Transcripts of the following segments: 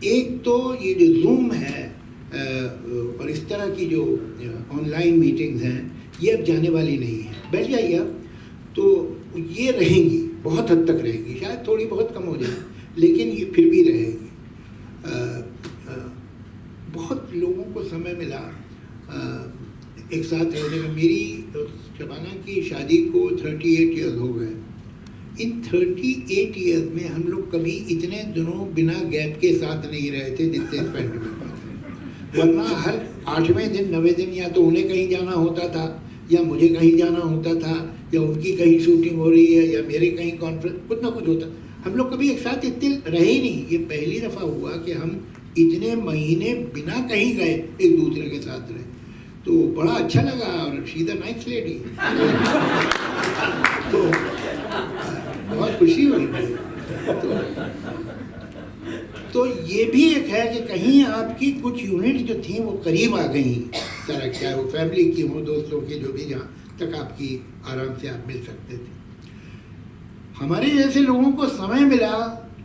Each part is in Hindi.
एक तो ये जो जूम है और इस तरह की जो ऑनलाइन मीटिंग्स हैं ये अब जाने वाली नहीं है। बैठ जाइए आप, तो ये रहेंगी, बहुत हद तक रहेंगी, शायद थोड़ी बहुत कम हो जाए, लेकिन ये फिर भी रहेगी। बहुत लोगों को समय मिला एक साथ रहने में। मेरी शबाना की शादी को 38 ईयर्स हो गए। इन 38 ईयर्स में हम लोग कभी इतने दिनों बिना गैप के साथ नहीं रहे थे जितने इस पैंडेमिक में। वरना हर 8वें दिन 9वें दिन या तो उन्हें कहीं जाना होता था या मुझे कहीं जाना होता था या उनकी कहीं शूटिंग हो रही है या मेरे कहीं कॉन्फ्रेंस, कुछ ना कुछ होता। हम लोग कभी एक साथ इतने रहे ही नहीं। ये पहली दफ़ा हुआ कि हम इतने महीने बिना कहीं गए एक दूसरे के साथ रहे, तो बड़ा अच्छा लगा। और शी द नाइस लेडी, तो बहुत खुशी हुई मुझे। तो ये भी एक है कि कहीं आपकी कुछ यूनिट जो थी वो करीब आ गई तरह, चाहे वो फैमिली की हो, दोस्तों की, जो भी, जहाँ तक आपकी आराम से आप मिल सकते थे। हमारे जैसे लोगों को समय मिला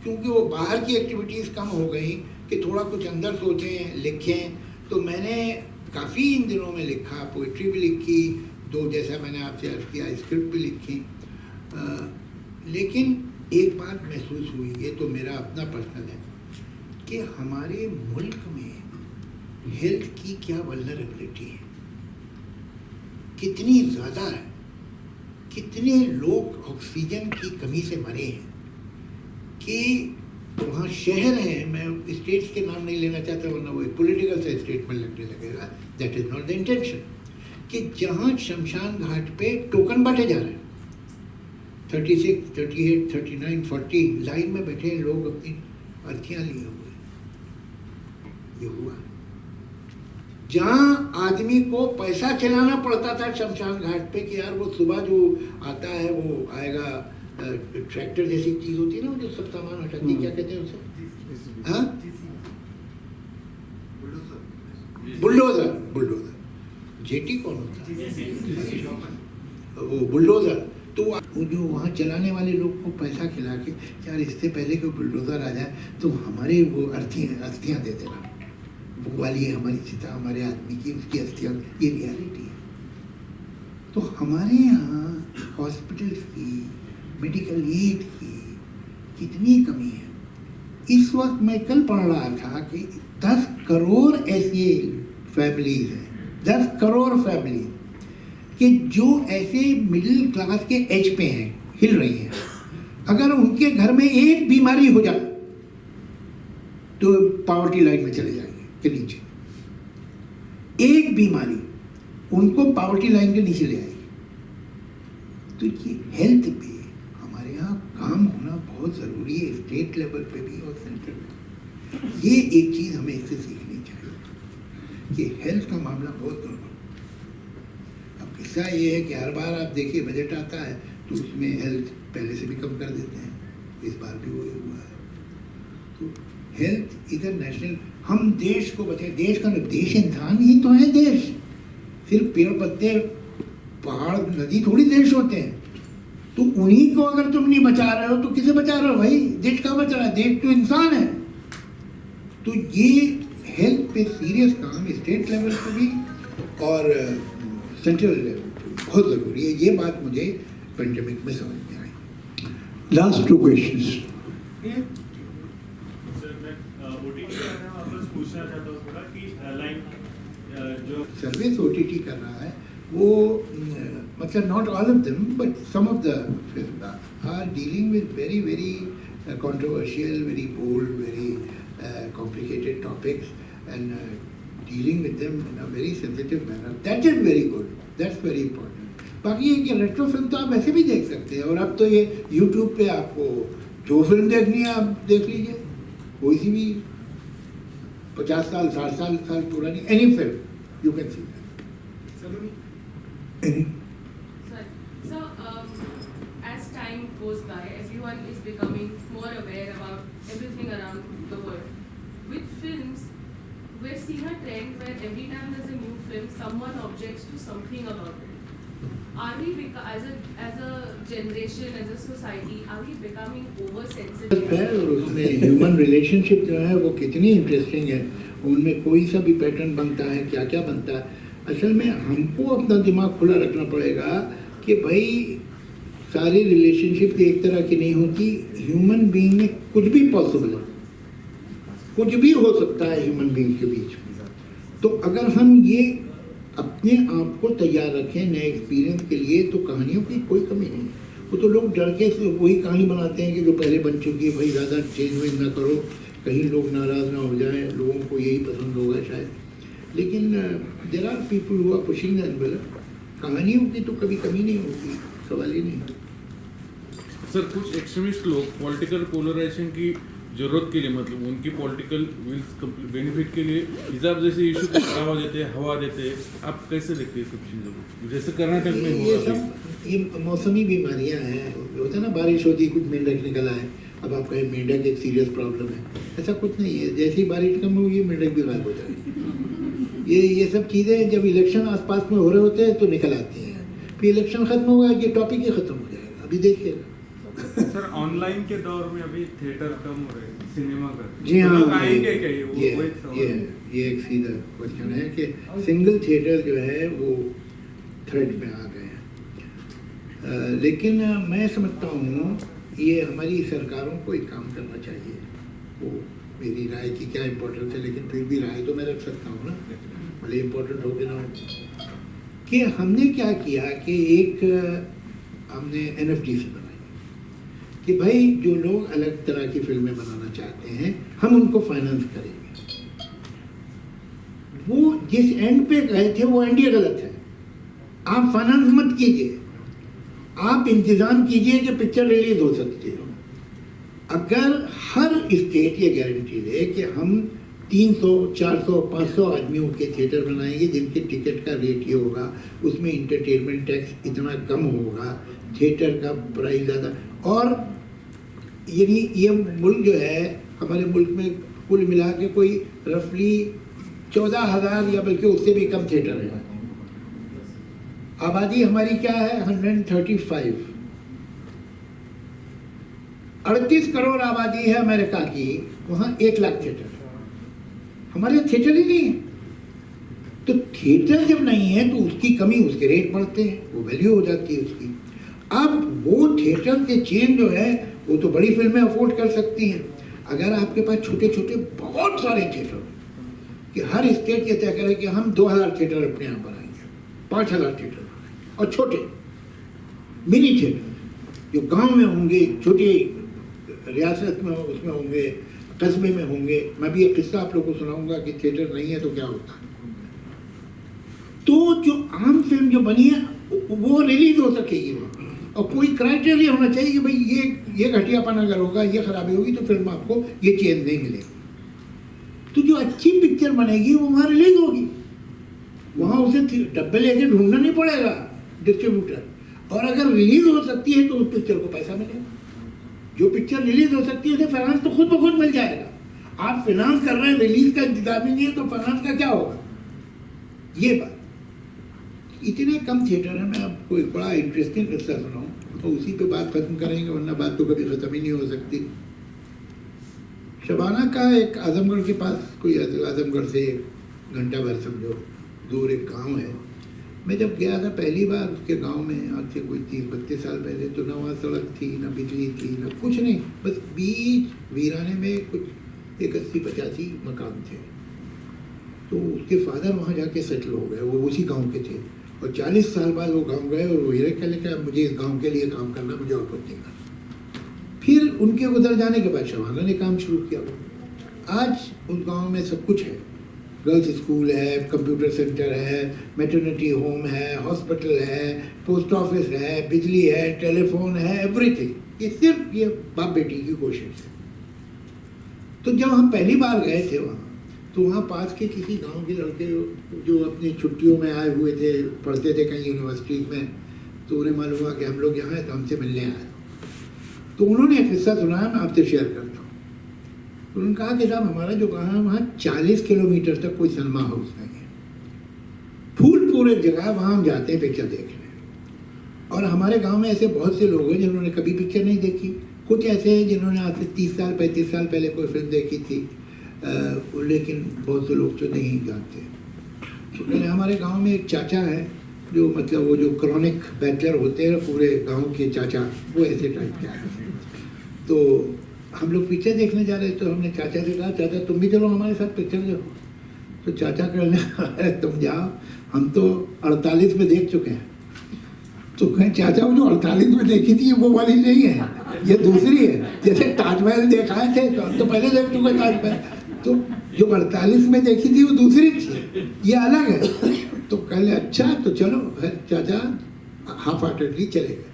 क्योंकि वो बाहर की एक्टिविटीज़ कम हो गई कि थोड़ा कुछ अंदर सोचें, लिखें। तो मैंने काफ़ी इन दिनों में लिखा, पोइट्री भी लिखी, 2 जैसा मैंने आपसे अर्ज़ किया स्क्रिप्ट भी लिखी। लेकिन एक बात महसूस हुई, ये तो मेरा अपना पर्सनल है, कि हमारे मुल्क में हेल्थ की क्या वल्नरेबिलिटी है, कितनी ज़्यादा है, कितने लोग ऑक्सीजन की कमी से मरे हैं। कि वहाँ शहर हैं, मैं स्टेट्स के नाम नहीं लेना चाहता वरना वो पॉलिटिकल से स्टेटमेंट लगने लगेगा, that is not the intention, कि जहाँ शमशान घाट पे टोकन बांटे जा रहे हैं, 36, 38, 39, 40 लाइन में बैठे लोग अपनी अर्थियाँ लिए हुए। ये हुआ जहाँ आदमी को पैसा चलाना पड़ता था शमशान घाट पे, कि यार वो सुबह जो आता है वो आएगा, ट्रैक्टर जैसी चीज़ होती है ना, जो सब सामान हटाती, क्या कहते हैं उसे, हाँ, बुलडोजर। बुलडोजर जेटी कौन होता है, वो बुलडोजर। तो वो जो वहाँ चलाने वाले लोग को पैसा खिला के, यार इससे पहले कि बुलडोजर आ जाए तो हमारे वो अस्थियाँ दे देना, वो वाली है हमारी चिता, हमारे आदमी की, उसकी अस्थियाँ। ये रियलिटी है। तो हमारे यहाँ हॉस्पिटल्स की, मेडिकल एड की कितनी कमी है। इस वक्त मैं कल पढ़ रहा था कि 10 करोड़ ऐसी फैमिलीज हैं, 10 करोड़ फैमिली कि जो ऐसे मिडिल क्लास के एज पे हैं, हिल रही हैं। अगर उनके घर में एक बीमारी हो जाए तो पॉवर्टी लाइन में चले जाएंगे के नीचे। एक बीमारी उनको पॉवर्टी लाइन के नीचे ले आएगी। तो ये हेल्थ पे हमारे यहाँ काम होना बहुत ज़रूरी है, स्टेट लेवल पे भी और सेंट्रल में। ये एक चीज़ हमें इससे सीखनी चाहिए कि हेल्थ का मामला बहुत गड़बड़। अब किस्सा ये है कि हर बार आप देखिए बजट आता है तो उसमें हेल्थ पहले से भी कम कर देते हैं, इस बार भी वही हुआ है। तो हेल्थ इधर नेशनल, हम देश को बचाए, देश का देश इंसान ही तो है देश, सिर्फ पेड़ पत्ते पहाड़ नदी थोड़ी देश होते हैं। तो उन्हीं को अगर तुम नहीं बचा रहे हो तो किसे बचा रहे हो भाई? देश कहाँ बच रहा है? देश तो इंसान है। तो ये हेल्थ पे सीरियस काम स्टेट लेवल पे भी और सेंट्रल लेवल पे बहुत ज़रूरी है। ये बात मुझे पेंडेमिक में समझ में आई। Last 2 questions. जो सर्विस OTT कर रहा है वो मतलब not all of them but some of the film are dealing with very very controversial, very bold, very complicated topics and dealing with them in a very sensitive manner. That is very good. That's very important. बाकी ये कि रेट्रो फिल्म तो आप ऐसे भी देख सकते हैं, और अब तो ये YouTube पे आपको जो फिल्म देखनी है आप देख लीजिए, कोई सी भी 50 साल 60 साल पुरानी any film you can see that. So, as time goes by, everyone is becoming more aware about everything around the world. With films, we're seeing a trend where every time there's a new film, someone objects to something about it. are we as a generation, as a society, are we becoming oversensitive? है और उसमें ह्यूमन रिलेशनशिप जो है वो कितनी इंटरेस्टिंग है, उनमें कोई सा भी पैटर्न बनता है, क्या क्या बनता है। असल में हमको अपना दिमाग खुला रखना पड़ेगा कि भाई सारी रिलेशनशिप एक तरह की नहीं होती। ह्यूमन बीइंग में कुछ भी पॉसिबल है, कुछ भी हो सकता है ह्यूमन बीइंग के बीच में। तो अगर हम ये अपने आप को तैयार रखें नए एक्सपीरियंस के लिए तो कहानियों की कोई कमी नहीं है। वो तो लोग डर के वही कहानी बनाते हैं कि जो पहले बन चुकी है, भाई ज़्यादा चेंज वेंज ना करो, कहीं लोग नाराज़ ना हो जाएं, लोगों को यही पसंद होगा शायद। लेकिन there are people who are pushing the envelope. कहानियों की तो कभी कमी नहीं होती, सवाल ही नहीं। सर कुछ एक्सट्रीमिस्ट लोग पॉलिटिकल पोलराइजेशन की जरूरत के लिए, मतलब उनकी पॉलिटिकल बेनिफिट के लिए हिजाब जैसे इशू को बढ़ावा देते हैं, हवा देते हैं। आप कैसे देखते हैं सब चीज़ों को, जैसे कर्नाटक में ये हुआ? सब ये मौसमी बीमारियां हैं। होता है ना, बारिश होती है, कुछ मेंढक निकल आए, अब आप कहें मेंढक एक सीरियस प्रॉब्लम है, ऐसा कुछ नहीं है। जैसे ही बारिश कम होगी मेंढक भी गायब हो जाएगी। ये सब चीज़ें जब इलेक्शन आसपास में हो रहे होते हैं तो निकल आती हैं, फिर इलेक्शन खत्म होगा, ये टॉपिक ही खत्म हो जाएगा। अभी देखिएगा सर ऑनलाइन के दौर में अभी थिएटर कम हो रहे हैं, सिनेमा का। जी हाँ, लोग आएंगे क्या ये एक सीधा क्वेश्चन है कि सिंगल थिएटर जो है वो थ्रेड में आ गए हैं। लेकिन मैं समझता हूँ ये हमारी सरकारों को एक काम करना चाहिए। वो मेरी राय की क्या इम्पोर्टेंस है, लेकिन फिर भी राय तो मैं रख सकता हूँ ना, भले इम्पोर्टेंट हो कि ना हो। कि हमने क्या किया कि एक हमने NFDC बनाई कि भाई जो लोग अलग तरह की फिल्में बनाना चाहते हैं हम उनको फाइनेंस करेंगे। वो जिस एंड पे गए थे वो एंड ये गलत है। आप फाइनेंस मत कीजिए, आप इंतज़ाम कीजिए कि पिक्चर रिलीज हो सकती हो। अगर हर स्टेट ये गारंटी दे कि हम 300, 400, 500 आदमियों के थिएटर बनाएंगे जिनके टिकट का रेट ये होगा, उसमें इंटरटेनमेंट टैक्स इतना कम होगा, थिएटर का प्राइस ज़्यादा, और यानी ये मुल्क जो है, हमारे मुल्क में कुल मिला के कोई रफली 14,000 या बल्कि उससे भी कम थिएटर है। आबादी हमारी क्या है, 135। 38 करोड़ आबादी है अमेरिका की, वहाँ 1 लाख थिएटर है। हमारे थिएटर ही नहीं है। तो थिएटर जब नहीं है तो उसकी कमी, उसके रेट बढ़ते हैं, वो वैल्यू हो जाती है उसकी। अब वो थिएटर के चेन जो है वो तो बड़ी फिल्में अफोर्ड कर सकती हैं। अगर आपके पास छोटे छोटे बहुत सारे थिएटर कि हर स्टेट ये तय करे कि हम 2,000 थिएटर अपने यहाँ बनाएंगे, 5,000 थिएटर बनाएंगे, और छोटे मिनी थिएटर जो गांव में होंगे, छोटी रियासत में उसमें होंगे, कस्बे में होंगे। मैं भी एक किस्सा आप लोगों को सुनाऊंगा कि थिएटर नहीं है तो क्या होता है। तो जो आम फिल्म जो बनी है वो रिलीज हो सकेगी वहाँ, और कोई क्राइटेरिया होना चाहिए कि भाई ये घटियापन अगर होगा, ये खराबी होगी तो फिल्म आपको ये चेंज नहीं मिलेगी। तो जो अच्छी पिक्चर बनेगी वो वहाँ रिलीज होगी, वहाँ उसे डब्बे लेके ढूंढना नहीं पड़ेगा डिस्ट्रीब्यूटर। और अगर रिलीज हो सकती है तो उस पिक्चर को पैसा मिलेगा। जो पिक्चर रिलीज हो सकती है तो फाइनेंस तो खुद ब खुद मिल जाएगा। आप फाइनेंस कर रहे हैं, रिलीज का इंतजाम ही नहीं है तो फाइनेंस का क्या होगा। ये बात, इतने कम थिएटर है। मैं आपको एक बड़ा इंटरेस्टिंग किस्सा सुनाऊं तो उसी पे बात खत्म करेंगे, वरना बात तो कभी खत्म ही नहीं हो सकती। शबाना का एक आजमगढ़ के पास, कोई आजमगढ़ से घंटा भर समझो दूर एक गांव है। मैं जब गया था पहली बार उसके गांव में, आज से कोई 30-32 साल पहले, तो ना वहाँ सड़क थी, ना बिजली थी, ना कुछ नहीं, बस बीच वीराने में कुछ 80-85 मकान थे। तो उसके फादर वहाँ जाके सेटल हो गए, वो उसी गांव के थे, और 40 साल बाद वो गांव गए और वो ये कहने लगे मुझे इस गांव के लिए काम करना, मुझे और कुछ नहीं करना। फिर उनके गुजर जाने के बाद शबाना ने काम शुरू किया। आज उस गांव में सब कुछ है, गर्ल्स स्कूल है, कंप्यूटर सेंटर है, मैटरनिटी होम है, हॉस्पिटल है, पोस्ट ऑफिस है, बिजली है, टेलीफोन है, एवरीथिंग। ये सिर्फ ये बाप बेटी की कोशिश है। तो जब हम पहली बार गए थे वहाँ, तो वहाँ पास के किसी गांव के लड़के जो अपनी छुट्टियों में आए हुए थे, पढ़ते थे कहीं यूनिवर्सिटी में, तो उन्हें मालूम हुआ कि हम लोग यहाँ हैं तो हमसे मिलने आए। तो उन्होंने एक किस्सा सुनाया, मैं आपसे शेयर करता हूँ। तो उन्होंने कहा कि साहब हमारा जो गाँव है वहाँ 40 किलोमीटर तक कोई सिनेमा हाउस नहीं है, फूलपुर एक जगह, वहाँ हम जाते हैं पिक्चर देखने। और हमारे गांव में ऐसे बहुत से लोग हैं जिन्होंने कभी पिक्चर नहीं देखी, कुछ ऐसे हैं जिन्होंने आज से 30 साल 35 साल पहले कोई फिल्म देखी थी, लेकिन बहुत से लोग तो नहीं जानते। तो मैंने हमारे गांव में एक चाचा है जो मतलब वो जो क्रॉनिक बैचलर होते हैं पूरे गांव के चाचा, वो ऐसे टाइप के हैं। तो हम लोग पिक्चर देखने जा रहे तो हमने चाचा से कहा चाचा तुम भी चलो हमारे साथ पिक्चर देखो। तो चाचा कहने तुम जाओ, हम तो 48 में देख चुके हैं। तो कहें चाचा वो जो 48 में देखी थी वो वाली नहीं है, ये दूसरी है। जैसे ताजमहल देखाए थे तो पहले देख चुके ताजमहल, तो जो 48 में देखी थी वो दूसरी थी, ये अलग है। तो कहले अच्छा तो चलो, फिर चाचा हाफ हार्टेडली चले गए।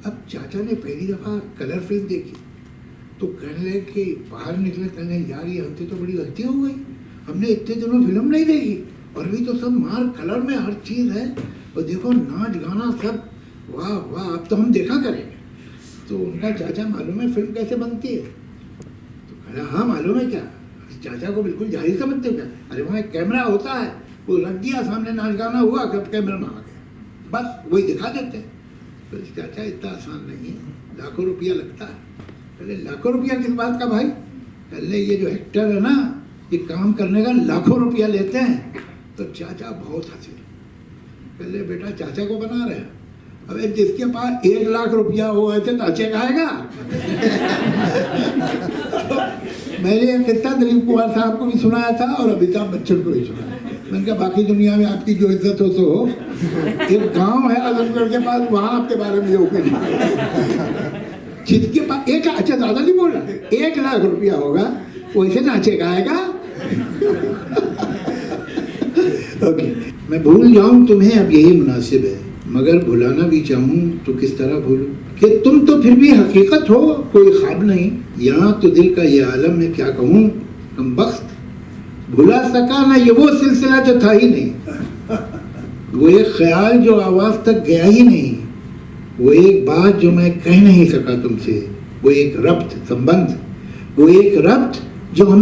अब चाचा ने पहली दफ़ा कलर फिल्म देखी तो कहने लगे कि बाहर निकले, कहने यार ये हमसे तो बड़ी गलती हो गई, हमने इतने दिनों फिल्म नहीं देखी और अभी तो सब मार कलर में हर चीज़ है और देखो नाच गाना सब, वाह वाह अब तो हम देखा करेंगे। तो उनका चाचा मालूम है फिल्म कैसे बनती है? तो कहना हाँ मालूम है। क्या चाचा को बिल्कुल जाहिर समझते हो क्या? अरे वहाँ एक कैमरा होता है, वो रख दिया सामने, नाच गाना हुआ, कब कैमरा में आ गया, बस वही दिखा देते हैं। तो चाचा इतना आसान नहीं है, लाखों रुपया लगता है। पहले लाखों रुपया किस बात का भाई? पहले ये जो एक्टर है ना, ये काम करने का लाखों रुपया लेते हैं। तो चाचा बहुत हंसे, पहले बेटा चाचा को बना रहे हैं, अबे जिसके पास 1 लाख रुपया हो ऐसे नाचे गाएगा। तो मैंने ये किस्सा दिलीप कुमार साहब को भी सुनाया था और अमिताभ बच्चन को भी सुनाया। मैंने कहा बाकी दुनिया में आपकी जो इज्जत हो सो हो, एक गांव है आजमगढ़ के पास, वहाँ आपके बारे में जो जिसके पास एक, अच्छा ज़्यादा नहीं बोल रहा, 1 लाख रुपया होगा वैसे नाचे गाएगा। ओके, मैं भूल जाऊं तुम्हें अब यही मुनासिब है, मगर भुलाना भी चाहूं तो किस तरह भूलूं कि तुम तो फिर भी हकीकत हो, कोई ख्वाब नहीं। यहाँ तो दिल का ये आलम है, क्या कहूँ कमबख्त, भुला सका ना ये वो सिलसिला जो था ही नहीं, वो एक ख्याल जो आवाज़ तक गया ही नहीं, वो एक बात जो मैं कह नहीं सका तुमसे, वो एक रब्त संबंध, वो एक रब्त जो हम